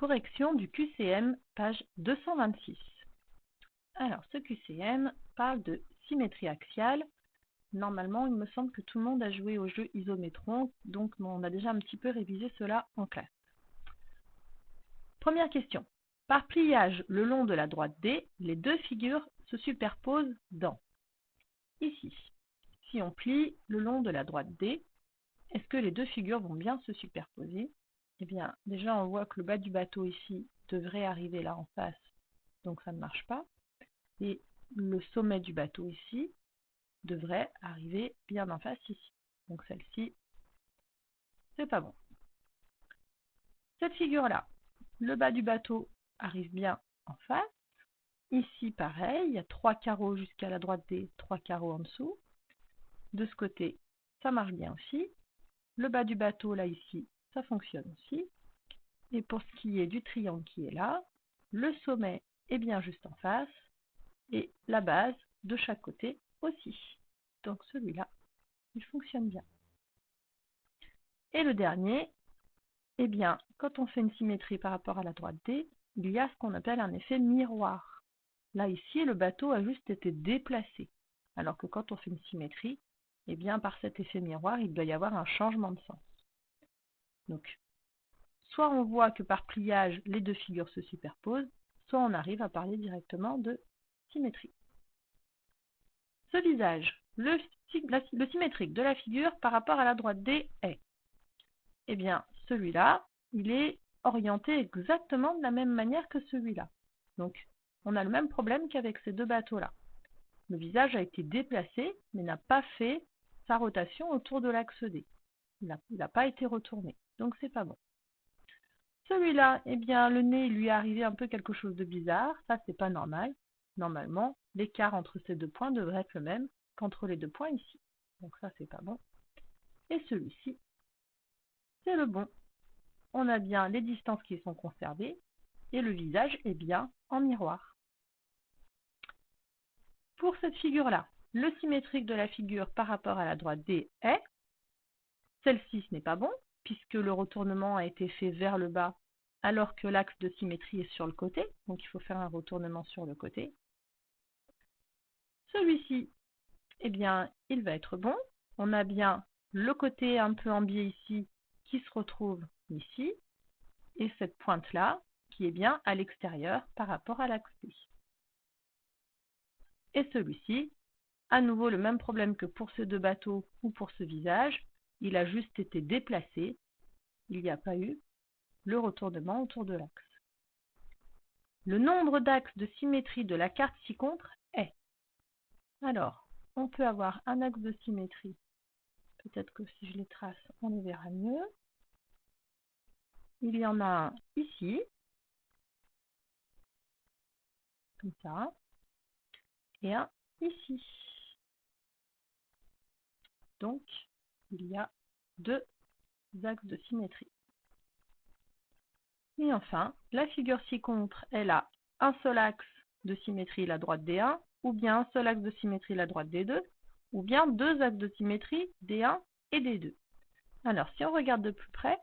Correction du QCM, page 226. Alors, ce QCM parle de symétrie axiale. Normalement, il me semble que tout le monde a joué au jeu Isométron, donc on a déjà un petit peu révisé cela en classe. Première question. Par pliage le long de la droite D, les deux figures se superposent dans. Ici, si on plie le long de la droite D, est-ce que les deux figures vont bien se superposer? Eh bien, déjà, on voit que le bas du bateau ici devrait arriver là en face, donc ça ne marche pas. Et le sommet du bateau ici devrait arriver bien en face ici. Donc celle-ci, c'est pas bon. Cette figure-là, le bas du bateau arrive bien en face. Ici, pareil, il y a 3 carreaux jusqu'à la droite D, 3 carreaux en dessous. De ce côté, ça marche bien aussi. Le bas du bateau, là, ici, ça fonctionne aussi. Et pour ce qui est du triangle qui est là, le sommet est bien juste en face et la base de chaque côté aussi. Donc celui-là, il fonctionne bien. Et le dernier, eh bien, quand on fait une symétrie par rapport à la droite D, il y a ce qu'on appelle un effet miroir. Là, ici, le bateau a juste été déplacé. Alors que quand on fait une symétrie, eh bien, par cet effet miroir, il doit y avoir un changement de sens. Donc, soit on voit que par pliage, les deux figures se superposent, soit on arrive à parler directement de symétrie. Ce visage, le symétrique de la figure par rapport à la droite D est, eh bien, celui-là, il est orienté exactement de la même manière que celui-là. Donc, on a le même problème qu'avec ces deux bateaux-là. Le visage a été déplacé, mais n'a pas fait sa rotation autour de l'axe D. Il n'a pas été retourné, donc c'est pas bon. Celui-là, eh bien, le nez lui est arrivé un peu quelque chose de bizarre, ça c'est pas normal. Normalement, l'écart entre ces deux points devrait être le même qu'entre les deux points ici. Donc ça c'est pas bon. Et celui-ci, c'est le bon. On a bien les distances qui sont conservées et le visage est bien en miroir. Pour cette figure-là, le symétrique de la figure par rapport à la droite D est, celle-ci ce n'est pas bon, puisque le retournement a été fait vers le bas alors que l'axe de symétrie est sur le côté, donc il faut faire un retournement sur le côté. Celui-ci, eh bien, il va être bon. On a bien le côté un peu en biais ici qui se retrouve ici, et cette pointe-là qui est bien à l'extérieur par rapport à l'axe D. Et celui-ci, à nouveau le même problème que pour ces deux bateaux ou pour ce visage, il a juste été déplacé, il n'y a pas eu le retournement autour de l'axe. Le nombre d'axes de symétrie de la carte ci-contre est. Alors, on peut avoir un axe de symétrie. Peut-être que si je les trace, on les verra mieux. Il y en a un ici, comme ça, et un ici. Donc, il y a deux axes de symétrie. Et enfin, la figure ci-contre, elle a un seul axe de symétrie, la droite D1, ou bien un seul axe de symétrie, la droite D2, ou bien deux axes de symétrie, D1 et D2. Alors, si on regarde de plus près,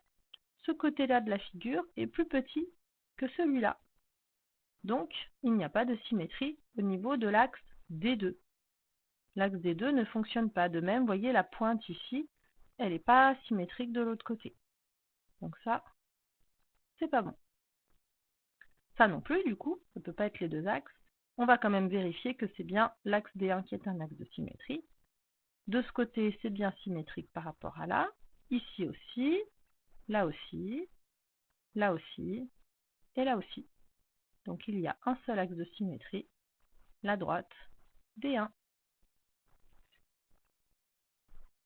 ce côté-là de la figure est plus petit que celui-là. Donc, il n'y a pas de symétrie au niveau de l'axe D2. L'axe D2 ne fonctionne pas. De même, vous voyez la pointe ici, elle n'est pas symétrique de l'autre côté. Donc ça, c'est pas bon. Ça non plus, du coup, ça ne peut pas être les deux axes. On va quand même vérifier que c'est bien l'axe D1 qui est un axe de symétrie. De ce côté, c'est bien symétrique par rapport à là. Ici aussi, là aussi, là aussi, et là aussi. Donc il y a un seul axe de symétrie, la droite D1.